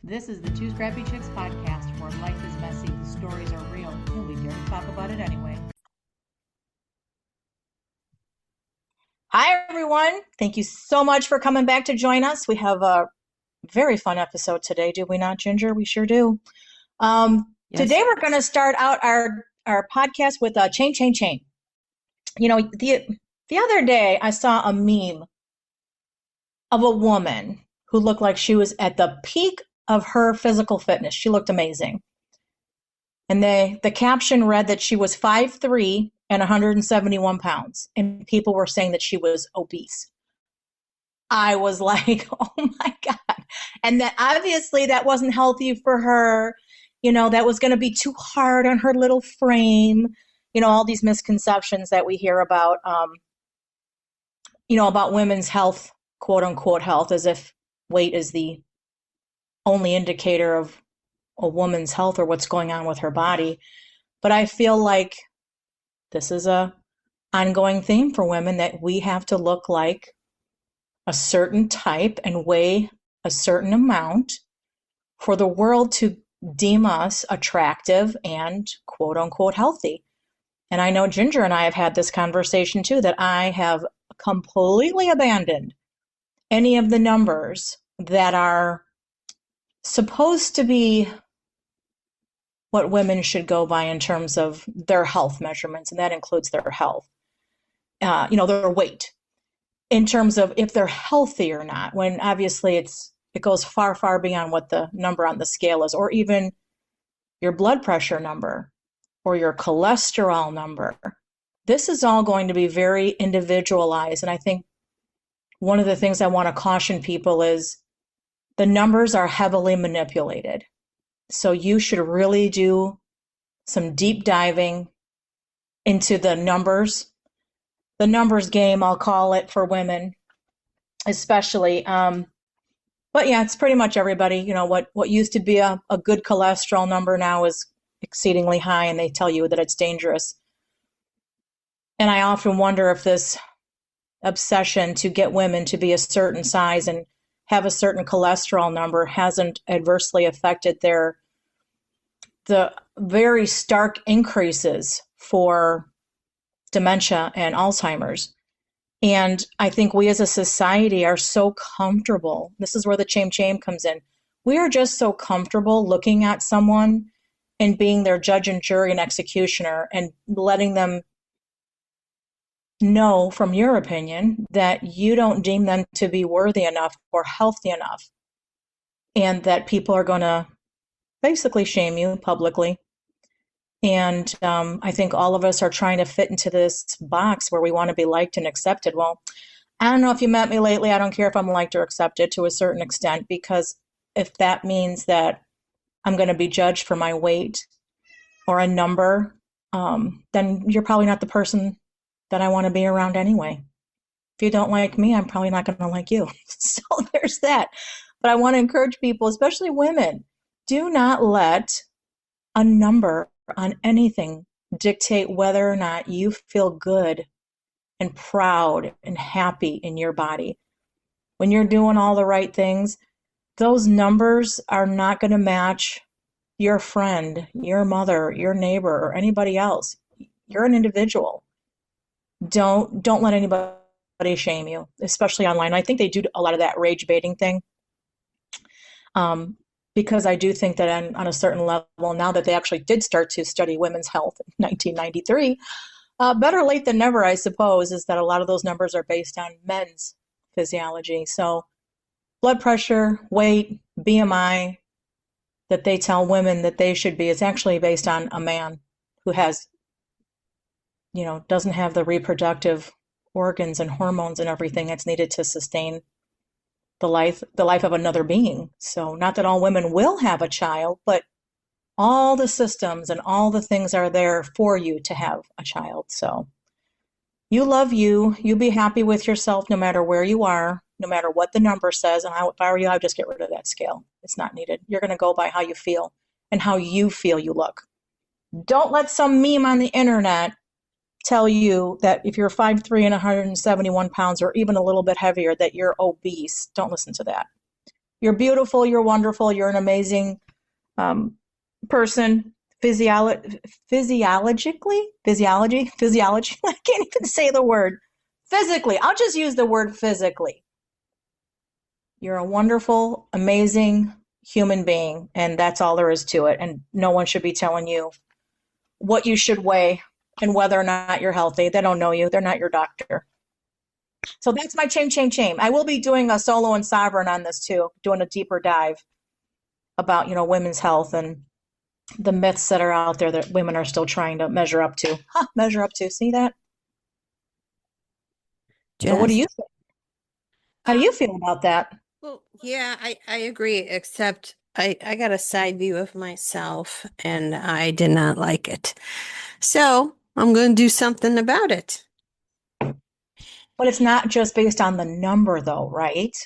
This is the Two Scrappy Chicks podcast, where life is messy, the stories are real, and we dare to talk about it anyway. Hi, everyone. Thank you so much for coming back to join us. We have a very fun episode today, do we not, Ginger? We sure do. Yes. Today, we're going to start out our podcast with a chain. You know, the other day, I saw a meme of a woman who looked like she was at the peak of her physical fitness. She looked amazing. And the caption read that she was 5'3" and 171 pounds. And people were saying that she was obese. I was like, oh my God. And that obviously that wasn't healthy for her. You know, that was going to be too hard on her little frame. You know, all these misconceptions that we hear about, about women's health, quote unquote health, as if weight is the only indicator of a woman's health or what's going on with her body. But I feel like this is a ongoing theme for women, that we have to look like a certain type and weigh a certain amount for the world to deem us attractive and quote unquote healthy. And I know Ginger and I have had this conversation too, that I have completely abandoned any of the numbers that are supposed to be what women should go by in terms of their health measurements, and that includes their health, their weight, in terms of if they're healthy or not, when obviously it goes far, far beyond what the number on the scale is, or even your blood pressure number or your cholesterol number. This is all going to be very individualized. And I think one of the things I want to caution people is the numbers are heavily manipulated. So you should really do some deep diving into the numbers game, I'll call it, for women, especially. But yeah, it's pretty much everybody. You know, what used to be a good cholesterol number now is exceedingly high, and they tell you that it's dangerous. And I often wonder if this obsession to get women to be a certain size and have a certain cholesterol number hasn't adversely affected the very stark increases for dementia and Alzheimer's. And I think we as a society are so comfortable. This is where the shame comes in. We are just so comfortable looking at someone and being their judge and jury and executioner and letting them know, from your opinion, that you don't deem them to be worthy enough or healthy enough, and that people are going to basically shame you publicly. And I think all of us are trying to fit into this box where we want to be liked and accepted. Well, I don't know if you met me lately. I don't care if I'm liked or accepted to a certain extent, because if that means that I'm going to be judged for my weight or a number, then you're probably not the person that I want to be around anyway. If you don't like me, I'm probably not going to like you. So there's that. But I want to encourage people, especially women, do not let a number on anything dictate whether or not you feel good and proud and happy in your body. When you're doing all the right things, those numbers are not going to match your friend, your mother, your neighbor, or anybody else. You're an individual. Don't let anybody shame you, especially online. I think they do a lot of that rage baiting thing. Because I do think that on a certain level, now that they actually did start to study women's health in 1993, better late than never, I suppose, is that a lot of those numbers are based on men's physiology. So blood pressure, weight, BMI, that they tell women that they should be, is actually based on a man who has, doesn't have the reproductive organs and hormones and everything that's needed to sustain the life of another being. So not that all women will have a child, but all the systems and all the things are there for you to have a child. So you love you be happy with yourself no matter where you are, no matter what the number says. And if I were you, I would just get rid of that scale. It's not needed. You're going to go by how you feel and how you feel you look. Don't let some meme on the internet tell you that if you're 5'3" and 171 pounds or even a little bit heavier, that you're obese. Don't listen to that. You're beautiful, you're wonderful, you're an amazing um, person. Physiology. I can't even say the word. Physically, I'll just use the word physically. You're a wonderful, amazing human being, and that's all there is to it. And no one should be telling you what you should weigh and whether or not you're healthy. They don't know you, they're not your doctor. So that's my shame. I will be doing a solo and sovereign on this too, doing a deeper dive about, women's health and the myths that are out there that women are still trying to measure up to. Measure up to. See that? So what do you Just, think? How do you um, feel about that? well, yeah, I agree, except I got a side view of myself and I did not like it. So I'm going to do something about it. But it's not just based on the number though, right?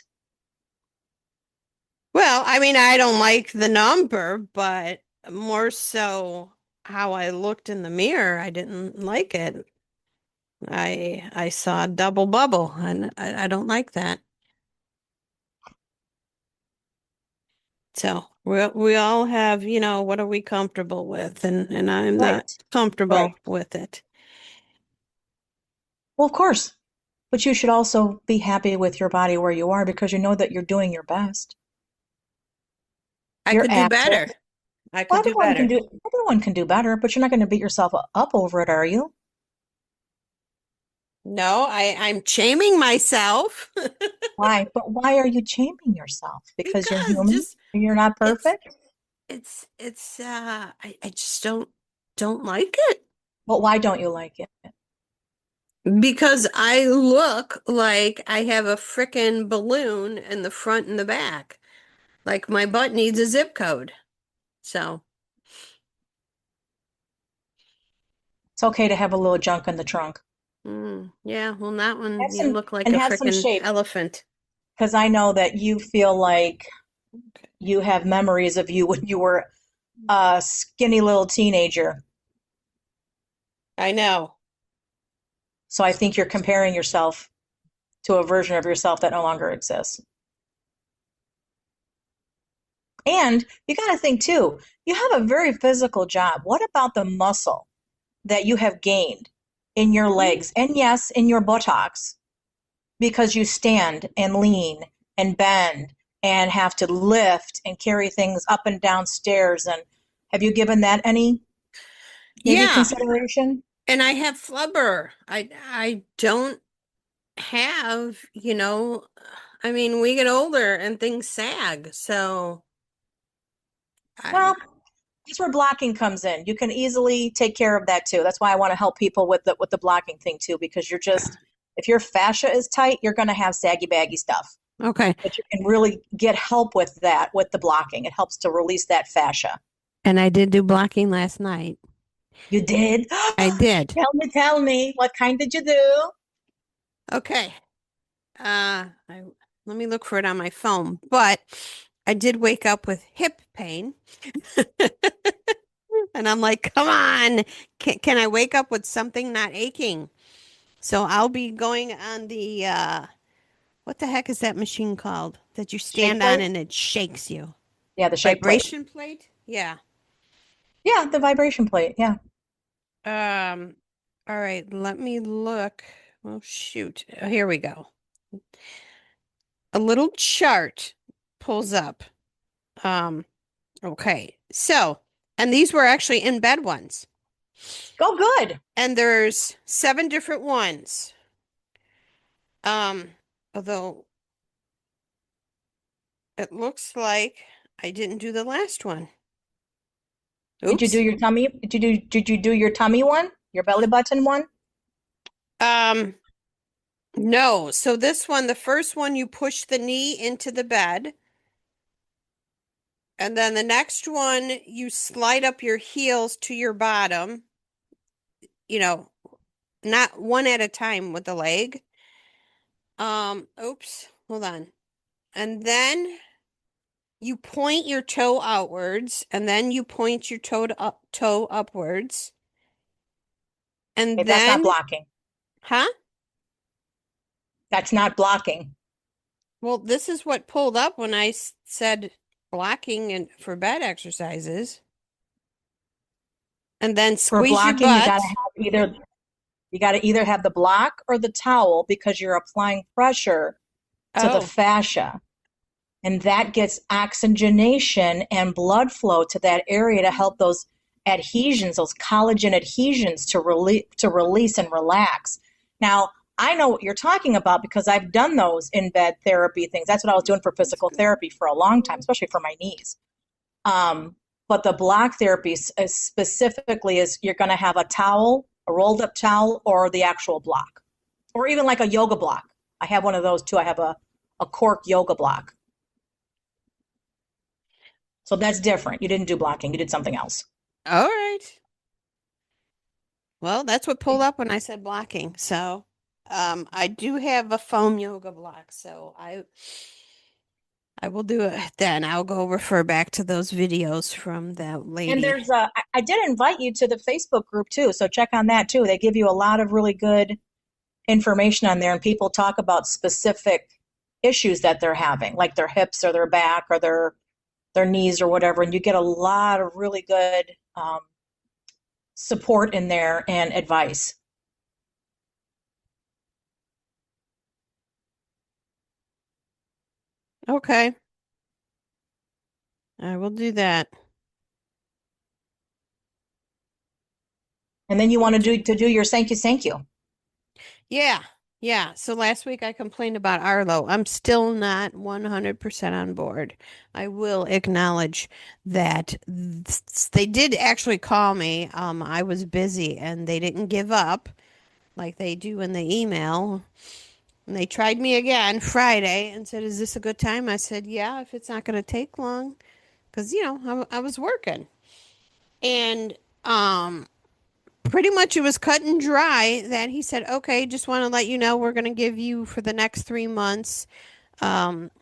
Well, I mean, I don't like the number, but more so how I looked in the mirror, I didn't like it. I saw a double bubble and I don't like that. So we all have, what are we comfortable with? And I'm not Right. Right. comfortable with it. Well, of course. But you should also be happy with your body where you are because you know that you're doing your best. I You're could do active. better. I Well, could do better. everyone can do better, but you're not going to beat yourself up over it, are you? No, I'm shaming myself Why? But why are you shaming yourself? Because you're because human just and you're not it's perfect? I just don't like it Well, why don't you like it? because I look like I have a frickin' balloon in the front and the back. Like my butt needs a zip code. So, It's okay to have a little junk in the trunk. yeah, well, that one Have you some look like and a have some frickin' shape elephant. because I know that you feel like Okay. you have memories of you when you were a skinny little teenager. I know. So I think you're comparing yourself to a version of yourself that no longer exists. And you got to think too, you have a very physical job. What about the muscle that you have gained in your Mhm. legs and yes, in your buttocks because you stand and lean and bend and have to lift and carry things up and down stairs? And have you given that any maybe Yeah, consideration? and I have flubber. I don't have, I mean, we get older and things sag. So Well, I that's where blocking comes in. You can easily take care of that too. That's why I want to help people with the blocking thing too, because you're just if your fascia is tight, you're going to have saggy baggy stuff. okay. But you can really get help with that with the blocking. It helps to release that fascia. And I did do blocking last night. You did? I did. Tell me, what kind did you do? Okay. I let me look for it on my phone. But I did wake up with hip pain. And I'm like, come on. Can I wake up with something not aching? So I'll be going on the what the heck is that machine called that you Shake stand on plate? and it shakes you? Yeah, the shake plate. Vibration plate? Yeah. Yeah, the vibration plate. Yeah. Um, all right, let me look. Oh, shoot. Here we go. A little chart pulls up. Um, okay. So, and these were actually in bed ones. Go good. And there's 7 different ones. Um, although it looks like I didn't do the last one. Did you do Oops. your tummy? Did you do your tummy one? Your belly button one? Um, no. So this one, the first one, you push the knee into the bed. And then the next one, you slide up your heels to your bottom, you know, not one at a time with the leg. Oops, hold on. And then you point your toe outwards, and then you point your toe upwards. And Okay, that's not then, blocking. huh? That's not blocking. Well, this is what pulled up when I said blocking and for bed exercises. And then For squeeze your blocking, butt. you got to either have the block or the towel because you're applying pressure to the Oh, fascia. And that gets oxygenation and blood flow to that area to help those adhesions, those collagen adhesions to release and relax. Now, I know what you're talking about because I've done those in bed therapy things. That's what I was doing for that's physical good. therapy for a long time, especially for my knees. But the block therapy specifically is you're going to have a towel, a rolled up towel, or the actual block, or even like a yoga block. I have one of those too. I have a cork yoga block. So that's different. You didn't do blocking, you did something else. All right. Well, that's what pulled up when I said blocking. So, I do have a foam yoga block, so I will do it then. I'll go refer back to those videos from that And lady. I did invite you to the Facebook group too. So check on that too. They give you a lot of really good information on there, and people talk about specific issues that they're having, like their hips or their back or their knees or whatever. And you get a lot of really good support in there and advice. Okay, I will do that. And then you want to do your thank you. Yeah, yeah. So last week I complained about Arlo. I'm still not 100% on board. I will acknowledge that they did actually call me. I was busy and they didn't give up like they do in the email. And they tried me again Friday and said, "Is this a good time?" I said, "Yeah, if it's not going to take long." Because, I was working. And pretty much it was cut and dry that he said, "Okay, just want to let you know we're going to give you for the next 3 months um,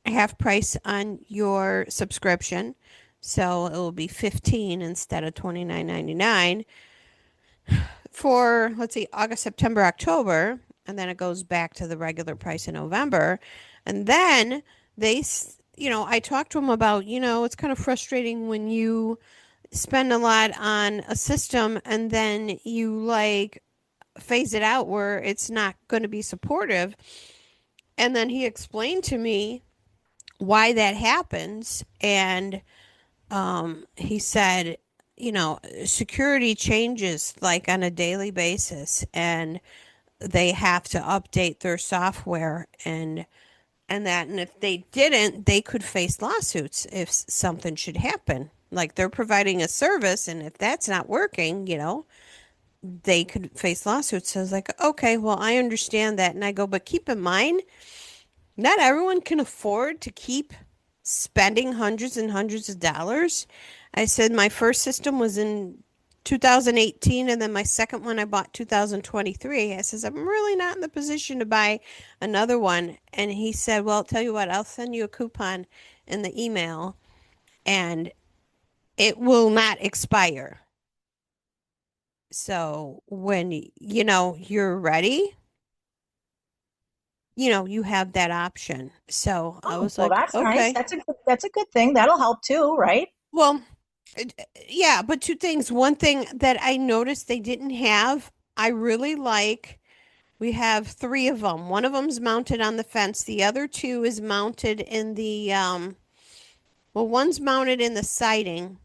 half price on your subscription. So it will be 15 instead of 29.99 for, let's see, August, September, October, and then it goes back to the regular price in November." And then I talked to him about, it's kind of frustrating when you spend a lot on a system and then you like phase it out where it's not going to be supportive. And then he explained to me why that happens. And he said, security changes like on a daily basis and they have to update their software and if they didn't, they could face lawsuits if something should happen. Like they're providing a service, and if that's not working, they could face lawsuits. So I was like, okay, well, I understand that. And I go, but keep in mind, not everyone can afford to keep spending hundreds and hundreds of dollars. I said my first system was in 2018 and then my second one I bought 2023. I says I'm really not in the position to buy another one. And he said, "Well, I'll tell you what, I'll send you a coupon in the email and it will not expire. So when you're ready, you have that option." So I Oh, was well, like, that's nice. "Okay." That's a good thing. That'll help too, right? Well, yeah, but two things. One thing that I noticed they didn't have, I really like, we have three of them. One of them's mounted on the fence. The other two is mounted in one's mounted in the siding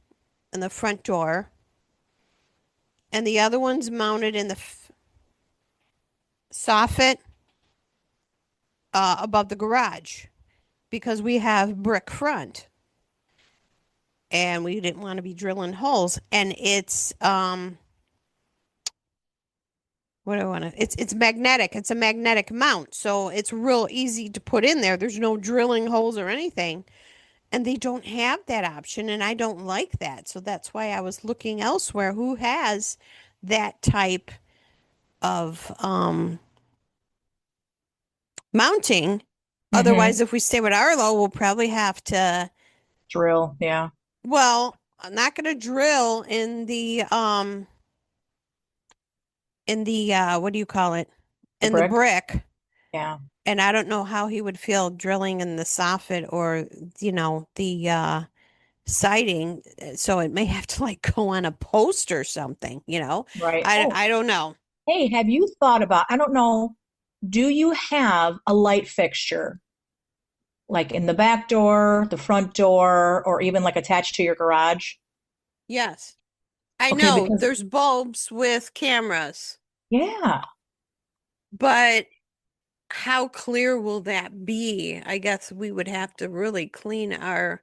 in the front door, and the other one's mounted in the soffit above the garage because we have brick front and we didn't want to be drilling holes. And it's what do I want to? It's magnetic. It's a magnetic mount, so it's real easy to put in there. There's no drilling holes or anything, and they don't have that option, and I don't like that. So that's why I was looking elsewhere. Who has that type of mounting? Mm-hmm. Otherwise, if we stay with Arlo, we'll probably have to. Drill, yeah. Well, I'm not going to drill in the what do you call it? The In the brick, brick. yeah. And I don't know how he would feel drilling in the soffit or, the siding. So it may have to like go on a post or something, you know. Right. I Oh, I don't know. hey, have you thought about, I don't know, do you have a light fixture like in the back door, the front door, or even like attached to your garage? Yes. I Okay, know because there's bulbs with cameras, yeah, but how clear will that be? I guess we would have to really clean our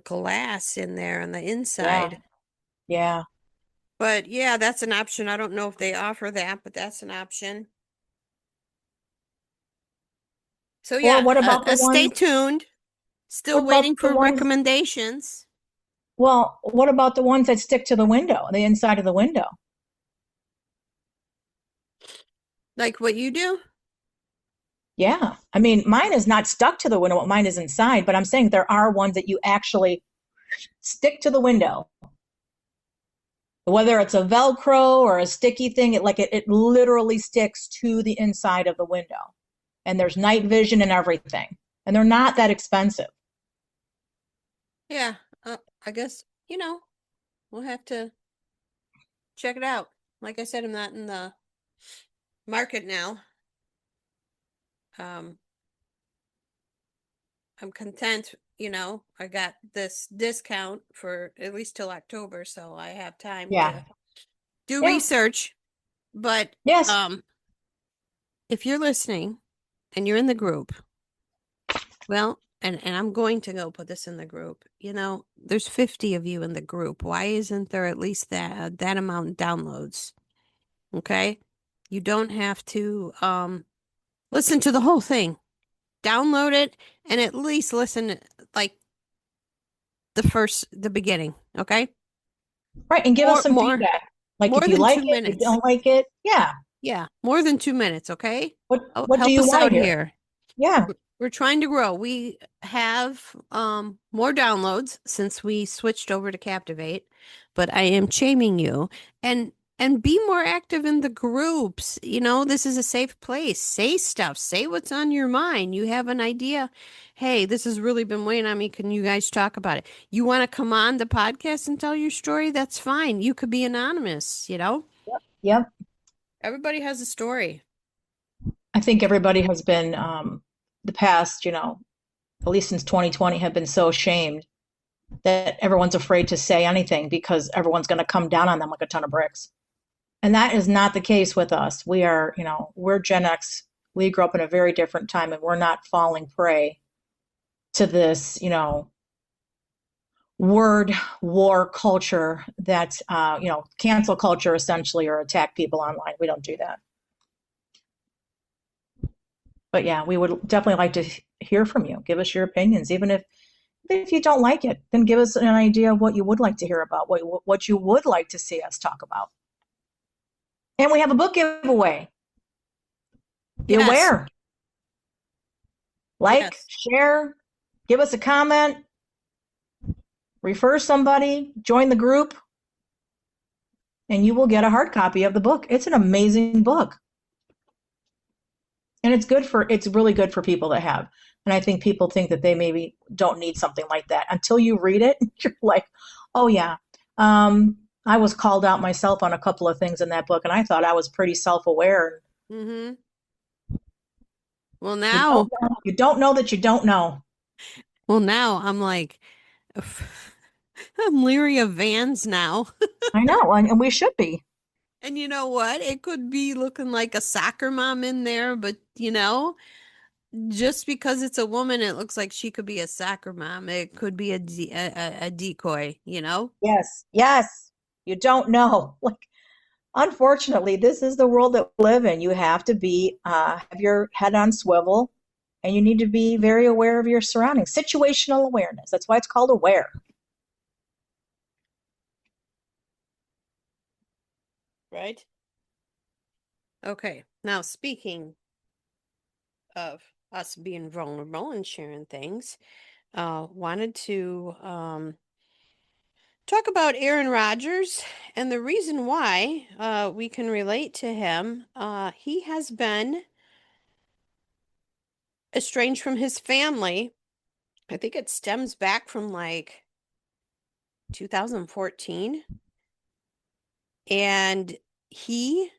glass in there on the yeah, inside. yeah. But yeah, that's an option. I don't know if they offer that, but that's an option. So Or yeah, what about the stay ones, tuned. what Still about waiting the for ones, recommendations. well, what about the ones that stick to the window, the inside of the window? Like what you do? Yeah. I mean, mine is not stuck to the window, mine is inside, but I'm saying there are ones that you actually stick to the window. Whether it's a Velcro or a sticky thing, it literally sticks to the inside of the window. And there's night vision and everything. And they're not that expensive. Yeah, I guess, we'll have to check it out. Like I said, I'm not in the market now. Um, I'm content, I got this discount for at least till October, so I have time Yeah. to do Yeah. research. But Yes. um, if you're listening and you're in the group, well, and I'm going to go put this in the group. There's 50 of you in the group. Why isn't there at least that amount downloads? Okay? You don't have to listen to the whole thing. Download it and at least listen like the beginning, okay? Right. And give us More some more feedback. Like more if you than like 2 it, you minutes. don't like it. Yeah. Yeah, more than 2 minutes, okay? What do Help you us want to out hear? here. Yeah. We're trying to grow. We have more downloads since we switched over to Captivate, but I am shaming you and be more active in the groups. This is a safe place. Say stuff. Say what's on your mind. You have an idea. Hey, this has really been weighing on me. Can you guys talk about it? You want to come on the podcast and tell your story? That's fine. You could be anonymous. Yep. Everybody has a story. I think everybody has been, the past, at least since 2020, have been so ashamed that everyone's afraid to say anything because everyone's going to come down on them like a ton of bricks. And that is not the case with us. We are, we're Gen X. We grew up in a very different time and we're not falling prey to this, word war culture that, cancel culture essentially or attack people online. We don't do that. But yeah, we would definitely like to hear from you. Give us your opinions, even if you don't like it, then give us an idea of what you would like to hear about, what you would like to see us talk about. And we have a book giveaway. Be Yes. aware. Like, Yes. share, give us a comment, refer somebody, join the group, and you will get a hard copy of the book. It's an amazing book. And it's really good for people to have. And I think people think that they maybe don't need something like that until you read it. You're like, oh yeah. I was called out myself on a couple of things in that book, and I thought I was pretty self-aware. Mm-hmm. Well, You don't now, know, you don't know that you don't know. I'm like, I'm leery of vans now. I know, and we should be. And you know what? It could be looking like a soccer mom in there, but just because it's a woman, it looks like she could be a soccer mom. It could be a decoy. Yes, yes. You don't know. Like, unfortunately, this is the world that we live in. You have to have your head on swivel, and you need to be very aware of your surroundings. Situational awareness. That's why it's called aware. Right? Okay. Now, speaking of us being vulnerable and sharing things, wanted to talk about Aaron Rodgers and the reason why , we can relate to him. He has been, estranged from his family. I think it stems back from like 2014. And he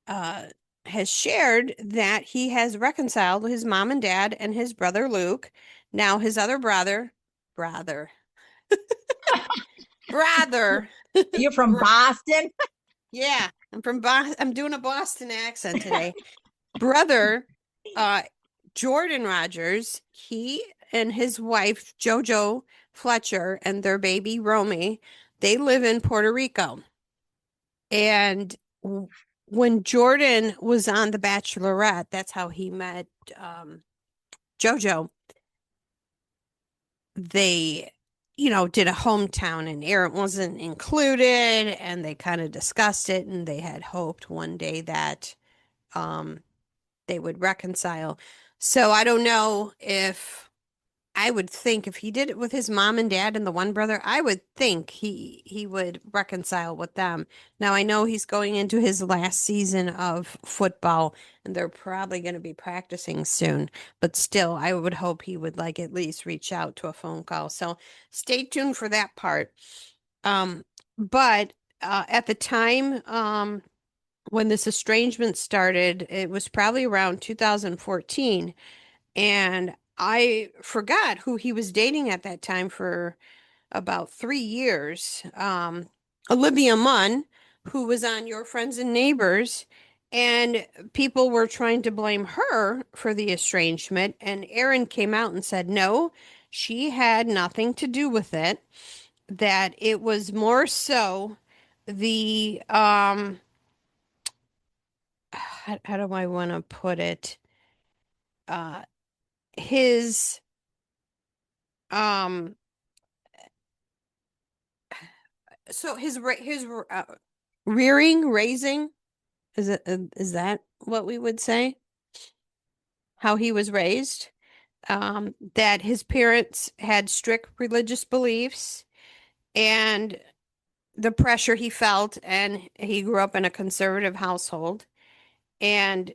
uh, has shared that he has reconciled with his mom and dad and his brother Luke. Now his other brother, brother, You're from br- Boston? yeah, I'm doing a Boston accent today. Brother, uh, Jordan Rodgers, he and his wife JoJo Fletcher and their baby Romy, they live in Puerto Rico. And when Jordan was on The Bachelorette, that's how he met JoJo. They, did a hometown and Aaron wasn't included, and they kind of discussed it, and they had hoped one day that um, they would reconcile. So I don't know if I would think if he did it with his mom and dad and the one brother, I would think he would reconcile with them. Now I know he's going into his last season of football and they're probably going to be practicing soon, but still I would hope he would like at least reach out to a phone call. So stay tuned for that part. Um, but at the time when this estrangement started, it was probably around 2014. And I forgot who he was dating at that time for about 3 years. Olivia Munn, who was on Your Friends and Neighbors, and people were trying to blame her for the estrangement. And Aaron came out and said, no, she had nothing to do with it, that it was more so the, how do I want to put it? Uh, his, um, so his raising, is that what we would say? How he was raised? That his parents had strict religious beliefs and the pressure he felt, and he grew up in a conservative household. And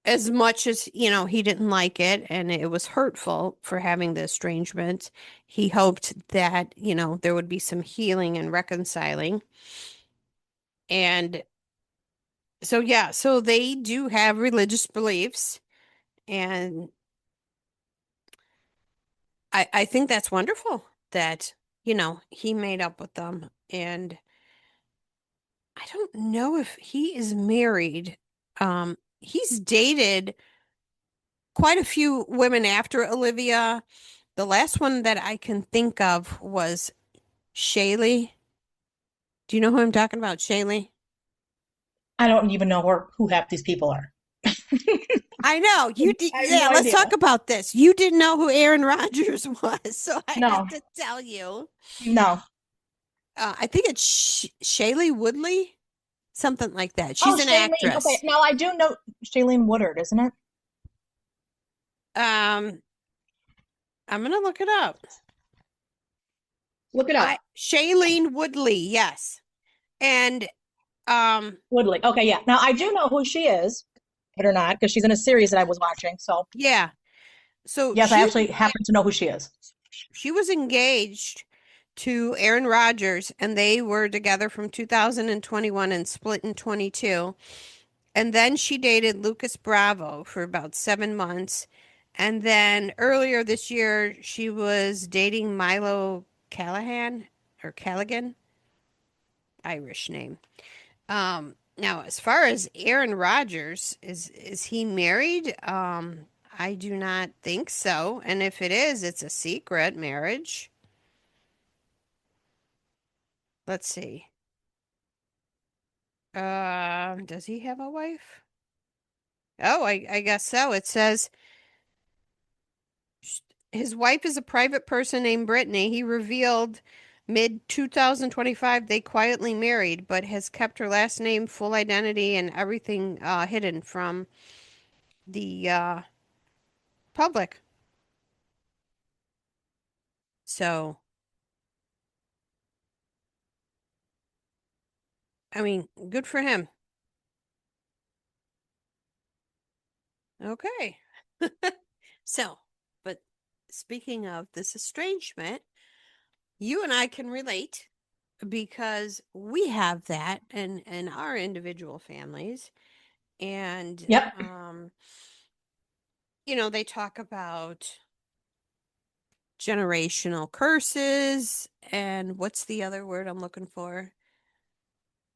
as much as, he didn't like it and it was hurtful for having the estrangement, he hoped that, there would be some healing and reconciling. And so yeah, so they do have religious beliefs, and I think that's wonderful that, he made up with them. And I don't know if he is married. He's dated quite a few women after Olivia. The last one that I can think of was Shaylee. Do you know who I'm talking about, Shaylee? I don't even know who half these people are. I know you did. I have Yeah, no let's idea. talk about this. You didn't know who Aaron Rodgers was, so I have No, to tell you. no. I think it's Shailene Woodley, something like that. Oh, She's an Shailene. Okay, actress. now I do know Shailene Woodard, isn't it? Um, I'm gonna look it up. Look it I up. Shailene Woodley, yes. And um, Woodley. Okay, yeah. Now I do know who she is, but or not, because she's in a series that I was watching. So yeah. So yes, I actually happen to know who she is. she was engaged to Aaron Rodgers, and they were together from 2021 and split in 22. And then she dated Lucas Bravo for about 7 months. And then earlier this year, she was dating Milo Callahan or Callaghan, Irish name. Now, as far as Aaron Rodgers, is he married? I do not think so. And if it is, it's a secret marriage. Let's see. Does he have a wife? Oh, I guess so. It says his wife is a private person named Brittany. He revealed mid 2025 they quietly married, but has kept her last name, full identity, and everything hidden from the public. So, I mean, good for him. Okay. So, but speaking of this estrangement, you and I can relate because we have that in our individual families. And Yep. they talk about generational curses and what's the other word I'm looking for?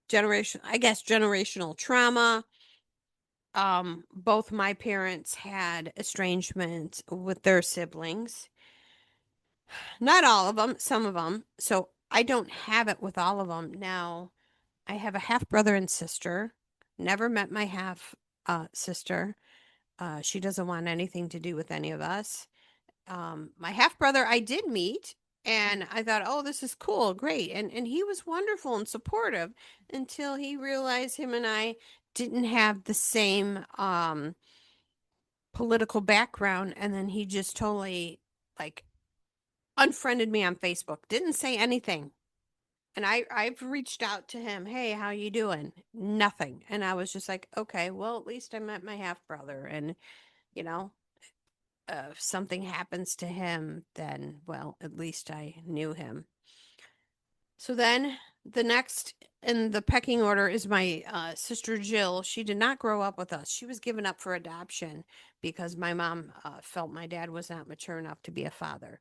Generational trauma. Both my parents had estrangement with their siblings. Not all of them, some of them. So I don't have it with all of them. Now, I have a half brother and sister. Never met my half sister. She doesn't want anything to do with any of us. My half brother I did meet, and I thought, oh, this is cool, great. And he was wonderful and supportive until he realized him and I didn't have the same political background, and then he just totally like unfriended me on Facebook. Didn't say anything. And I've reached out to him, hey, how you doing? Nothing. And I was just like, okay, well, at least I met my half brother. And, you know, if something happens to him, then, well, at least I knew him. So then the next in the pecking order is my sister Jill. She did not grow up with us. She was given up for adoption because my mom felt my dad was not mature enough to be a father.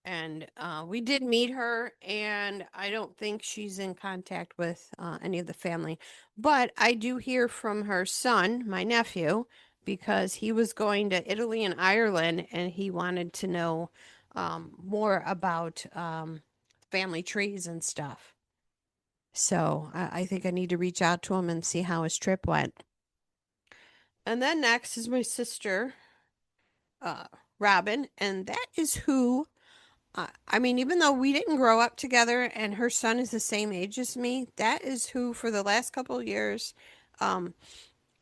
And we did meet her, and I don't think she's in contact with any of the family. But I do hear from her son, my nephew, because he was going to Italy and Ireland, and he wanted to know more about family trees and stuff. So I think I need to reach out to him and see how his trip went. And then next is my sister, uh, Robin, and that is who I mean, even though we didn't grow up together and her son is the same age as me, that is who for the last couple of years um,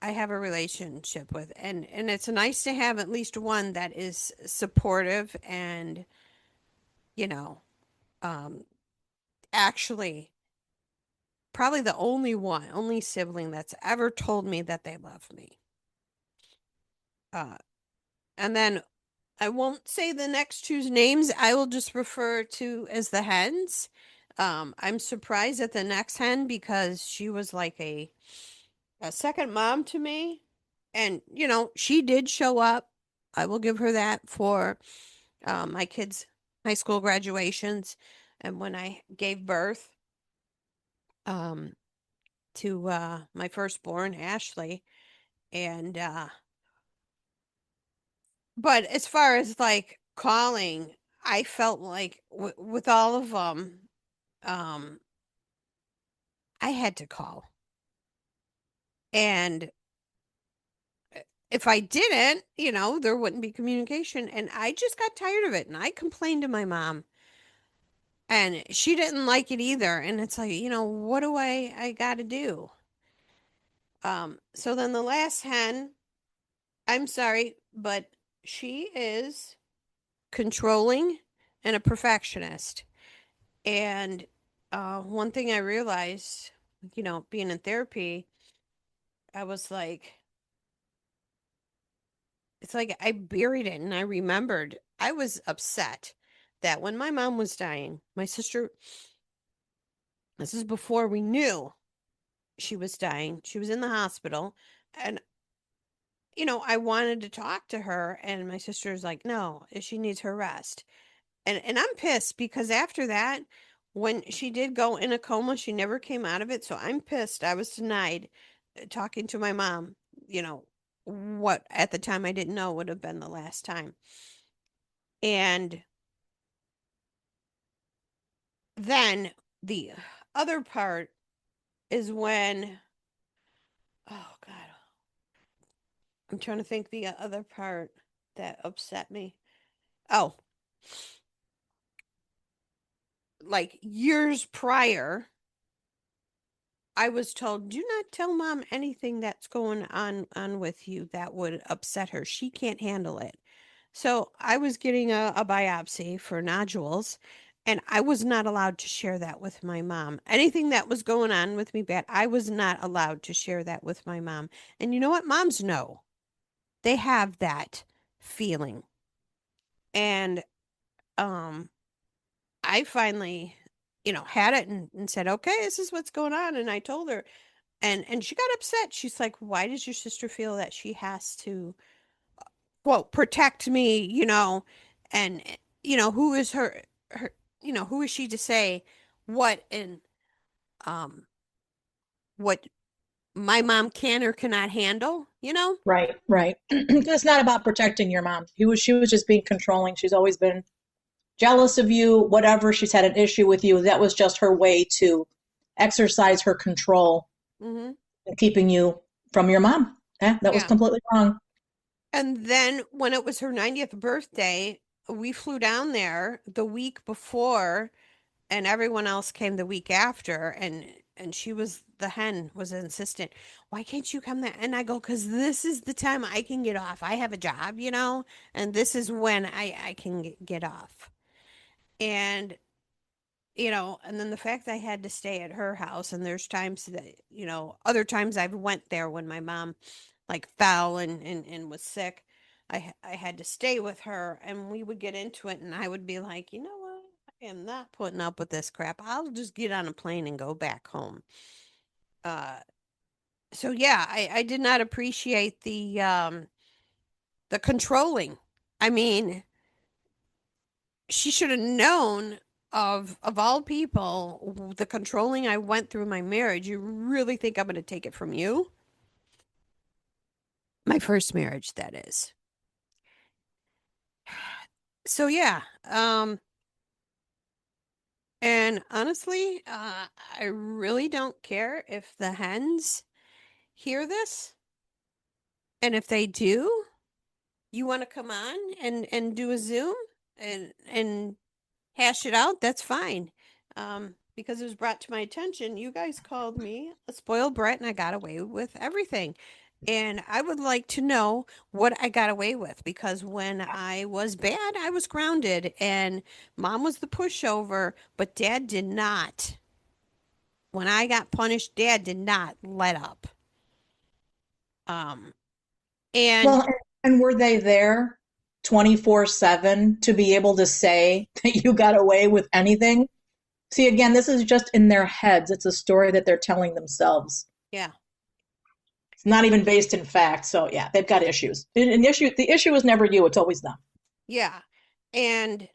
I have a relationship with. And it's nice to have at least one that is supportive and, you know, um, actually probably the only sibling that's ever told me that they love me. Uh, and then I won't say the next two's names. I will just refer to as the hens. I'm surprised at the next hen because she was like a second mom to me. And, she did show up. I will give her that for my kids' high school graduations and when I gave birth um, to my firstborn, Ashley. And, but as far as like calling, I felt like with all of them, um, I had to call. And if I didn't, there wouldn't be communication. And I just got tired of it. And I complained to my mom. And she didn't like it either. And it's like, what do I got to do? So then the last hen, I'm sorry, but she is controlling and a perfectionist. And one thing I realized, being in therapy, I was like, it's like I buried it and I remembered I was upset that when my mom was dying, my sister, this is before we knew she was dying, she was in the hospital. And, I wanted to talk to her. And my sister's like, no, she needs her rest. And I'm pissed because after that, when she did go in a coma, she never came out of it. So I'm pissed. I was denied talking to my mom, you know, what at the time I didn't know would have been the last time. And then the other part is when, oh God, I'm trying to think the other part that upset me. Oh, like years prior, I was told, do not tell mom anything that's going on with you that would upset her. She can't handle it. So I was getting a biopsy for nodules, and I was not allowed to share that with my mom. Anything that was going on with me bad, I was not allowed to share that with my mom. And you know what? Moms know. they have that feeling. And um I finally, had it and said, okay, this is what's going on. And I told her, and she got upset. She's like, why does your sister feel that she has to, quote, protect me, and, who is her, who is she to say what and, um, what my mom can or cannot handle, you know? Right, right. It's not about protecting your mom. She was just being controlling. She's always been jealous of you, whatever. She's had an issue with you. That was just her way to exercise her control Hmm. and keeping you from your mom. Yeah, that was Yeah. completely wrong. And then when it was her 90th birthday, we flew down there the week before and everyone else came the week after, and she was the hen was insistent, why can't you come there? And I go, because this is the time I can get off. I have a job, and this is when I can get off. And and then the fact I had to stay at her house, and there's times that, other times I've went there when my mom like fell and was sick. I had to stay with her, and we would get into it, and I would be like, you know what? I am not putting up with this crap. I'll just get on a plane and go back home. Uh, so yeah, I did not appreciate the controlling. I mean, she should have known of all people the controlling I went through in my marriage. You really think I'm going to take it from you? My first marriage, that is. So yeah, and honestly, I really don't care if the hens hear this, and if they do, you want to come on and do a Zoom and hash it out, that's fine. Because it was brought to my attention, you guys called me a spoiled brat and I got away with everything. And I would like to know what I got away with because when I was bad, I was grounded and mom was the pushover, but dad did not. When I got punished, dad did not let up. Um, and Well, and were they there 24/7 to be able to say that you got away with anything? See, again, this is just in their heads. It's a story that they're telling themselves. yeah, It's not even based in fact. So yeah, they've got issues. The issue is never you, it's always them. yeah. And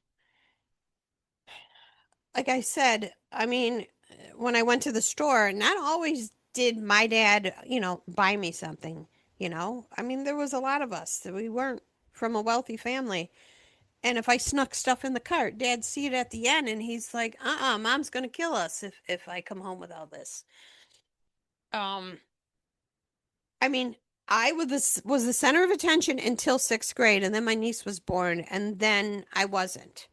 like I said, I mean, when I went to the store, not always did my dad, buy me something, I mean, there was a lot of us that we weren't from a wealthy family. And if I snuck stuff in the cart, dad'd see it at the end and he's like, mom's gonna kill us if I come home with all this. Um, I mean, I was the center of attention until sixth grade, and then my niece was born, and then I wasn't.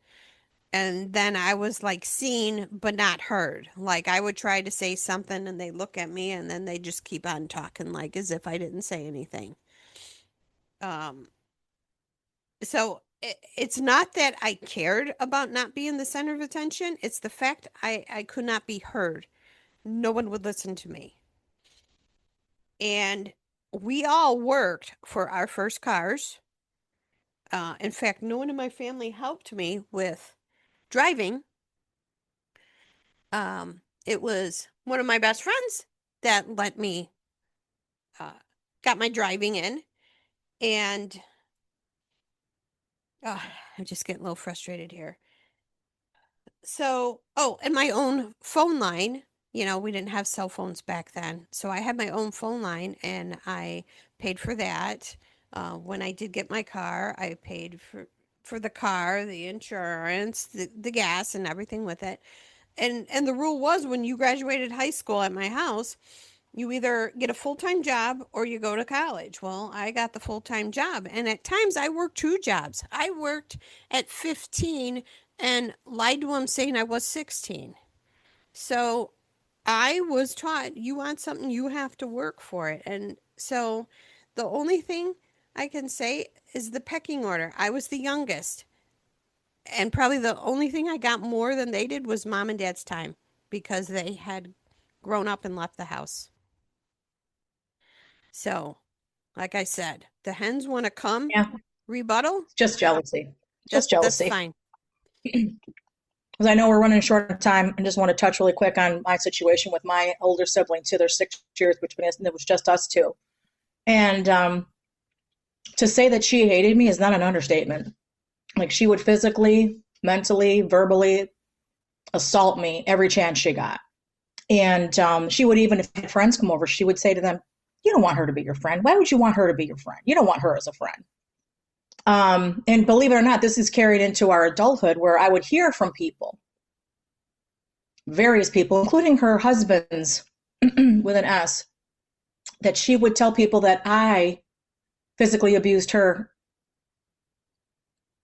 And then I was like seen but not heard. Like I would try to say something and they look at me and then they just keep on talking like as if I didn't say anything. Um it's not that I cared about not being the center of attention. It's the fact I could not be heard. No one would listen to me. And we all worked for our first cars. In fact, no one in my family helped me with driving. It was one of my best friends that let me uh, got my driving in, and I'm just getting a little frustrated here. So, oh, and my own phone line. We didn't have cell phones back then, so I had my own phone line, and I paid for that. When I did get my car, I paid for the car, the insurance, the gas, and everything with it. And the rule was when you graduated high school at my house, you either get a full-time job or you go to college. Well, I got the full-time job, and at times I worked two jobs. I worked at 15 and lied to them saying I was 16. So I was taught you want something, you have to work for it. And so the only thing I can say is the pecking order. I was the youngest. And probably the only thing I got more than they did was mom and dad's time because they had grown up and left the house. So, Like I said, the hens want to come Yeah, rebuttal. it's just jealousy. Just That's jealousy. fine. Because I know we're running short of time, I just want to touch really quick on my situation with my older sibling too. There's 6 years between us, and it was just us two. And to say that she hated me is not an understatement. Like she would physically, mentally, verbally assault me every chance she got. And she would even, if friends come over, she would say to them, "You don't want her to be your friend. Why would you want her to be your friend? You don't want her as a friend." And believe it or not, this is carried into our adulthood where I would hear from people, various people, including her husband's with an S, that she would tell people that I physically abused her.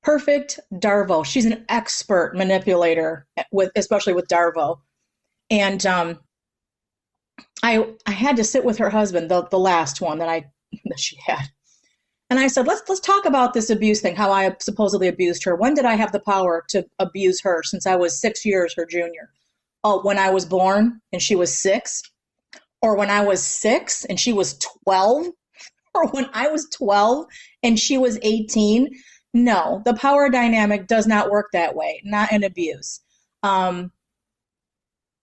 Perfect Darvo. She's an expert manipulator with, especially with Darvo. And I had to sit with her husband, the last one that she had. And I said, let's talk about this abuse thing, how I supposedly abused her. When did I have the power to abuse her since I was 6 years her junior? Oh, when I was born and she was 6? Or when I was 6 and she was 12? Or when I was 12 and she was 18? No, the power dynamic does not work that way, not in abuse. Um,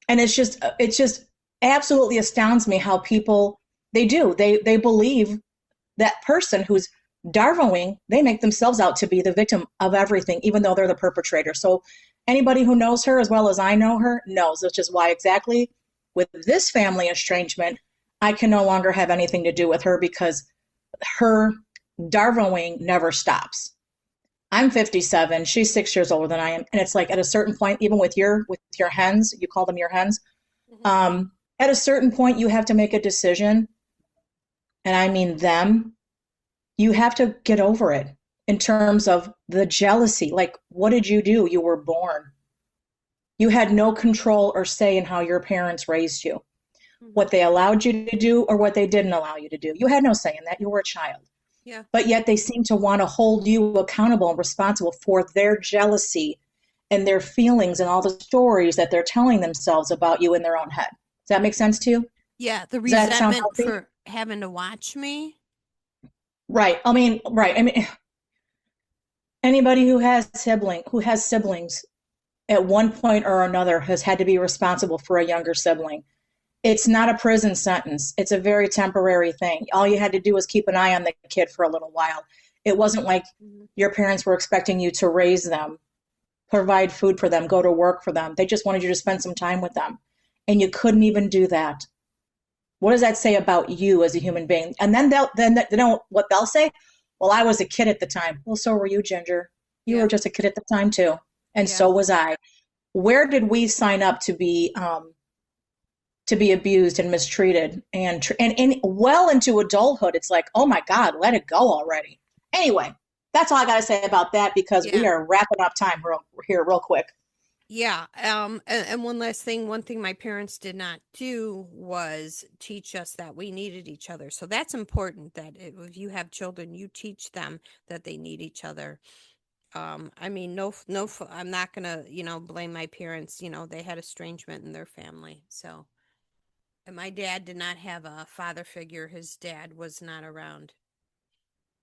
and it's just absolutely astounds me how people they believe that person who's darvoing, they make themselves out to be the victim of everything, even though they're the perpetrator. So anybody who knows her as well as I know her knows, which is why exactly with this family estrangement, I can no longer have anything to do with her because her darvoing never stops. I'm 57. She's 6 years older than I am, and it's like at a certain point, even with your hens, you call them your hens. Hmm. At a certain point, you have to make a decision, and I mean them. You have to get over it in terms of the jealousy. Like, what did you do? You were born. You had no control or say in how your parents raised you, Hmm. what they allowed you to do or what they didn't allow you to do. You had no say in that. You were a child. Yeah. But yet they seem to want to hold you accountable and responsible for their jealousy and their feelings and all the stories that they're telling themselves about you in their own head. Does that make sense to you? Yeah, the Does that sound resentment healthy? for having to watch me. Right. I mean, right. I mean, anybody who has siblings at one point or another has had to be responsible for a younger sibling. It's not a prison sentence. It's a very temporary thing. All you had to do was keep an eye on the kid for a little while. It wasn't like Mhm. your parents were expecting you to raise them, provide food for them, go to work for them. They just wanted you to spend some time with them. And you couldn't even do that. What does that say about you as a human being? And then they know what they'll say. Well, I was a kid at the time. Well, so were you, Ginger. You were Yeah. just a kid at the time too, and Yeah. so was I. Where did we sign up to be abused and mistreated and well into adulthood? It's like, oh my God, let it go already. Anyway, that's all I got to say about that because we Yeah. are wrapping up time real quick. Yeah. And one last thing, one thing my parents did not do was teach us that we needed each other. So that's important that if you have children, you teach them that they need each other. I mean, I'm not gonna, blame my parents. They had estrangement in their family. So, and my dad did not have a father figure. His dad was not around.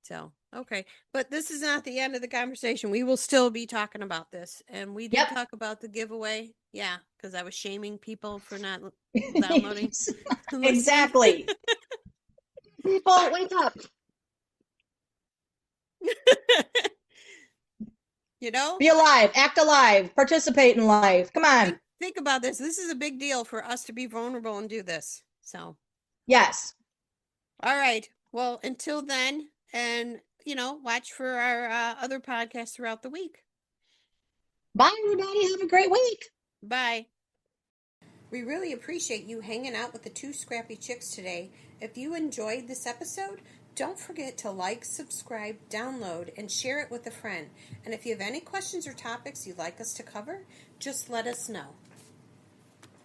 So, okay. But this is not the end of the conversation. We will still be talking about this. And we did Yep. talk about the giveaway. Yeah, because I was shaming people for not downloading and listening. Exactly. People, wake up. You know, Be alive. Act alive. Participate in life. Come on. think about this. This is a big deal for us to be vulnerable and do this. So, Yes. all right. Well, until then, and watch for our other podcasts throughout the week. Bye, everybody. Have a great week. Bye. We really appreciate you hanging out with the two scrappy chicks today. If you enjoyed this episode, don't forget to like, subscribe, download, and share it with a friend. And if you have any questions or topics you'd like us to cover, just let us know.